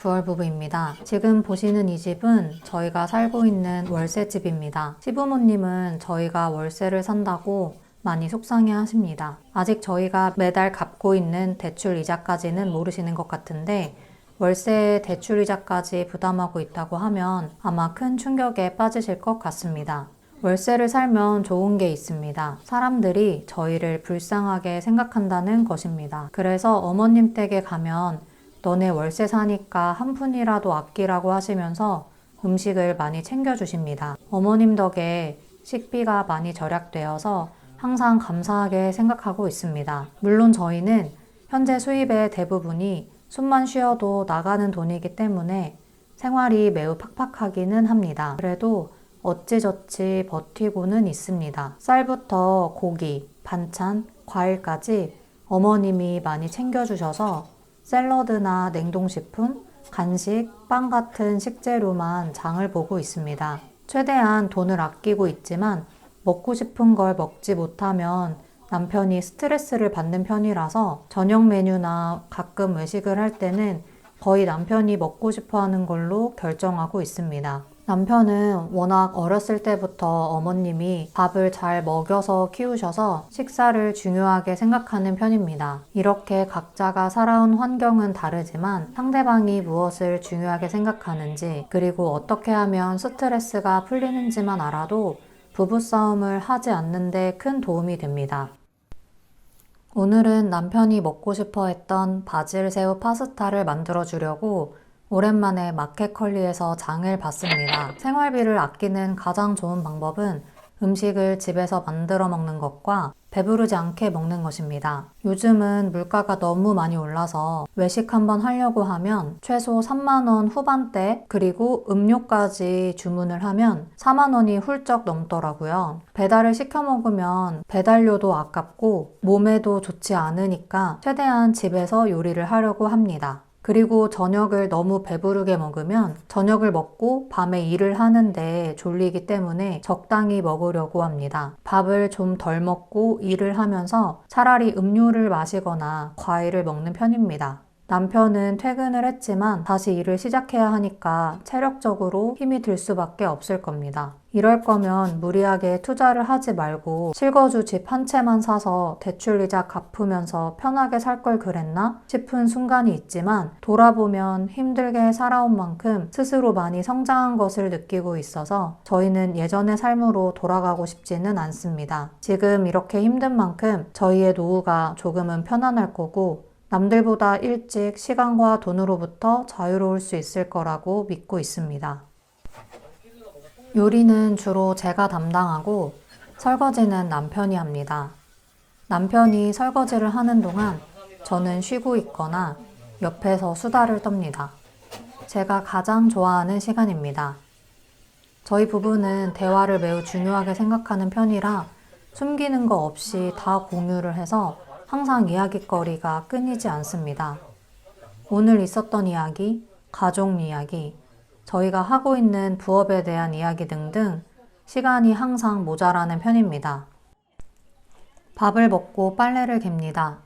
부월부부입니다. 지금 보시는 이 집은 저희가 살고 있는 월세집입니다. 시부모님은 저희가 월세를 산다고 많이 속상해 하십니다. 아직 저희가 매달 갚고 있는 대출 이자까지는 모르시는 것 같은데 월세 대출 이자까지 부담하고 있다고 하면 아마 큰 충격에 빠지실 것 같습니다. 월세를 살면 좋은 게 있습니다. 사람들이 저희를 불쌍하게 생각한다는 것입니다. 그래서 어머님 댁에 가면 너네 월세 사니까 한 푼이라도 아끼라고 하시면서 음식을 많이 챙겨주십니다. 어머님 덕에 식비가 많이 절약되어서 항상 감사하게 생각하고 있습니다. 물론 저희는 현재 수입의 대부분이 숨만 쉬어도 나가는 돈이기 때문에 생활이 매우 팍팍하기는 합니다. 그래도 어찌저찌 버티고는 있습니다. 쌀부터 고기, 반찬, 과일까지 어머님이 많이 챙겨주셔서 샐러드나 냉동식품, 간식, 빵 같은 식재료만 장을 보고 있습니다. 최대한 돈을 아끼고 있지만 먹고 싶은 걸 먹지 못하면 남편이 스트레스를 받는 편이라서 저녁 메뉴나 가끔 외식을 할 때는 거의 남편이 먹고 싶어 하는 걸로 결정하고 있습니다. 남편은 워낙 어렸을 때부터 어머님이 밥을 잘 먹여서 키우셔서 식사를 중요하게 생각하는 편입니다. 이렇게 각자가 살아온 환경은 다르지만 상대방이 무엇을 중요하게 생각하는지 그리고 어떻게 하면 스트레스가 풀리는지만 알아도 부부싸움을 하지 않는 데 큰 도움이 됩니다. 오늘은 남편이 먹고 싶어 했던 바질새우 파스타를 만들어 주려고 오랜만에 마켓컬리에서 장을 봤습니다. 생활비를 아끼는 가장 좋은 방법은 음식을 집에서 만들어 먹는 것과 배부르지 않게 먹는 것입니다. 요즘은 물가가 너무 많이 올라서 외식 한번 하려고 하면 최소 3만 원 후반대 그리고 음료까지 주문을 하면 4만 원이 훌쩍 넘더라고요. 배달을 시켜 먹으면 배달료도 아깝고 몸에도 좋지 않으니까 최대한 집에서 요리를 하려고 합니다. 그리고 저녁을 너무 배부르게 먹으면 저녁을 먹고 밤에 일을 하는데 졸리기 때문에 적당히 먹으려고 합니다. 밥을 좀 덜 먹고 일을 하면서 차라리 음료를 마시거나 과일을 먹는 편입니다. 남편은 퇴근을 했지만 다시 일을 시작해야 하니까 체력적으로 힘이 들 수밖에 없을 겁니다. 이럴 거면 무리하게 투자를 하지 말고 실거주 집 한 채만 사서 대출이자 갚으면서 편하게 살 걸 그랬나 싶은 순간이 있지만 돌아보면 힘들게 살아온 만큼 스스로 많이 성장한 것을 느끼고 있어서 저희는 예전의 삶으로 돌아가고 싶지는 않습니다. 지금 이렇게 힘든 만큼 저희의 노후가 조금은 편안할 거고 남들보다 일찍 시간과 돈으로부터 자유로울 수 있을 거라고 믿고 있습니다. 요리는 주로 제가 담당하고 설거지는 남편이 합니다. 남편이 설거지를 하는 동안 저는 쉬고 있거나 옆에서 수다를 떱니다. 제가 가장 좋아하는 시간입니다. 저희 부부는 대화를 매우 중요하게 생각하는 편이라 숨기는 거 없이 다 공유를 해서 항상 이야깃거리가 끊이지 않습니다. 오늘 있었던 이야기, 가족 이야기, 저희가 하고 있는 부업에 대한 이야기 등등 시간이 항상 모자라는 편입니다. 밥을 먹고 빨래를 갭니다.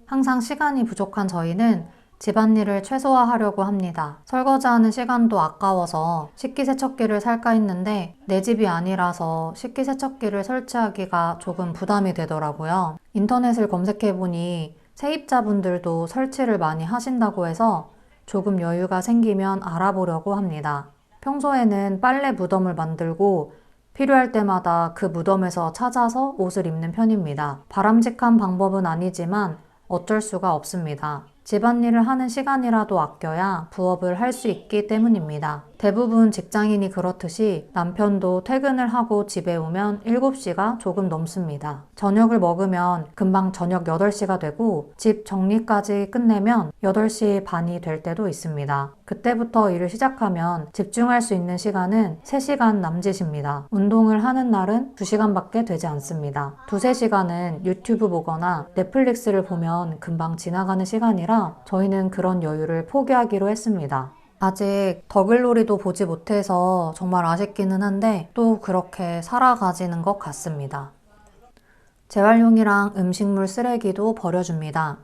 항상 시간이 부족한 저희는 집안일을 최소화하려고 합니다. 설거지하는 시간도 아까워서 식기세척기를 살까 했는데 내 집이 아니라서 식기세척기를 설치하기가 조금 부담이 되더라고요. 인터넷을 검색해보니 세입자분들도 설치를 많이 하신다고 해서 조금 여유가 생기면 알아보려고 합니다. 평소에는 빨래 무덤을 만들고 필요할 때마다 그 무덤에서 찾아서 옷을 입는 편입니다. 바람직한 방법은 아니지만 어쩔 수가 없습니다. 집안일을 하는 시간이라도 아껴야 부업을 할 수 있기 때문입니다. 대부분 직장인이 그렇듯이 남편도 퇴근을 하고 집에 오면 7시가 조금 넘습니다. 저녁을 먹으면 금방 저녁 8시가 되고 집 정리까지 끝내면 8시 반이 될 때도 있습니다. 그때부터 일을 시작하면 집중할 수 있는 시간은 3시간 남짓입니다. 운동을 하는 날은 2시간밖에 되지 않습니다. 2~3시간은 유튜브 보거나 넷플릭스를 보면 금방 지나가는 시간이라 저희는 그런 여유를 포기하기로 했습니다. 아직 더글로리도 보지 못해서 정말 아쉽기는 한데 또 그렇게 살아가지는 것 같습니다. 재활용이랑 음식물 쓰레기도 버려줍니다.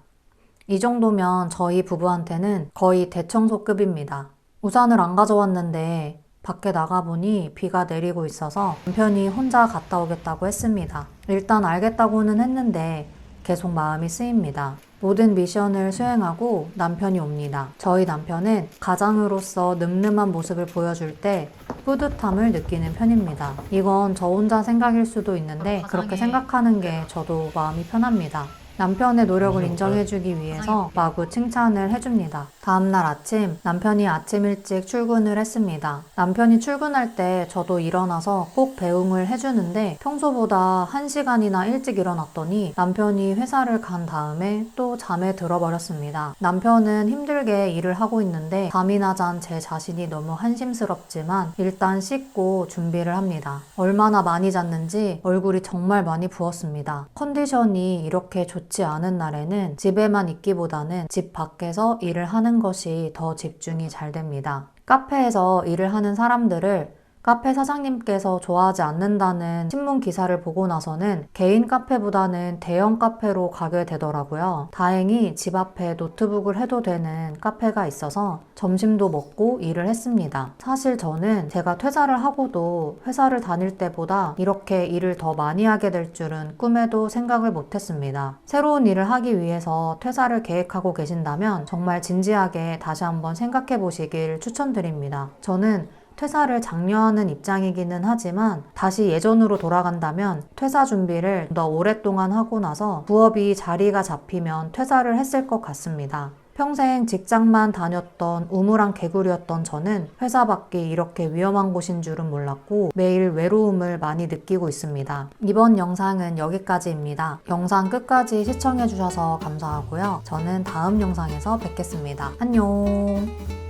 이 정도면 저희 부부한테는 거의 대청소급입니다. 우산을 안 가져왔는데 밖에 나가보니 비가 내리고 있어서 남편이 혼자 갔다 오겠다고 했습니다. 일단 알겠다고는 했는데 계속 마음이 쓰입니다. 모든 미션을 수행하고 남편이 옵니다. 저희 남편은 가장으로서 늠름한 모습을 보여줄 때 뿌듯함을 느끼는 편입니다. 이건 저 혼자 생각일 수도 있는데 그렇게 생각하는 게 저도 마음이 편합니다. 남편의 노력을 인정해주기 위해서 마구 칭찬을 해줍니다. 다음날 아침, 남편이 아침 일찍 출근을 했습니다. 남편이 출근할 때 저도 일어나서 꼭 배웅을 해주는데 평소보다 1시간이나 일찍 일어났더니 남편이 회사를 간 다음에 또 잠에 들어버렸습니다. 남편은 힘들게 일을 하고 있는데 잠이나 잔 제 자신이 너무 한심스럽지만 일단 씻고 준비를 합니다. 얼마나 많이 잤는지 얼굴이 정말 많이 부었습니다. 컨디션이 이렇게 좋지 않은 날에는 집에만 있기보다는 집 밖에서 일을 하는 것이 더 집중이 잘 됩니다. 카페에서 일을 하는 사람들을 카페 사장님께서 좋아하지 않는다는 신문 기사를 보고 나서는 개인 카페보다는 대형 카페로 가게 되더라고요. 다행히 집 앞에 노트북을 해도 되는 카페가 있어서 점심도 먹고 일을 했습니다. 사실 저는 제가 퇴사를 하고도 회사를 다닐 때보다 이렇게 일을 더 많이 하게 될 줄은 꿈에도 생각을 못했습니다. 새로운 일을 하기 위해서 퇴사를 계획하고 계신다면 정말 진지하게 다시 한번 생각해 보시길 추천드립니다. 저는 퇴사를 장려하는 입장이기는 하지만 다시 예전으로 돌아간다면 퇴사 준비를 더 오랫동안 하고 나서 부업이 자리가 잡히면 퇴사를 했을 것 같습니다. 평생 직장만 다녔던 우물안 개구리였던 저는 회사 밖이 이렇게 위험한 곳인 줄은 몰랐고 매일 외로움을 많이 느끼고 있습니다. 이번 영상은 여기까지입니다. 영상 끝까지 시청해주셔서 감사하고요. 저는 다음 영상에서 뵙겠습니다. 안녕.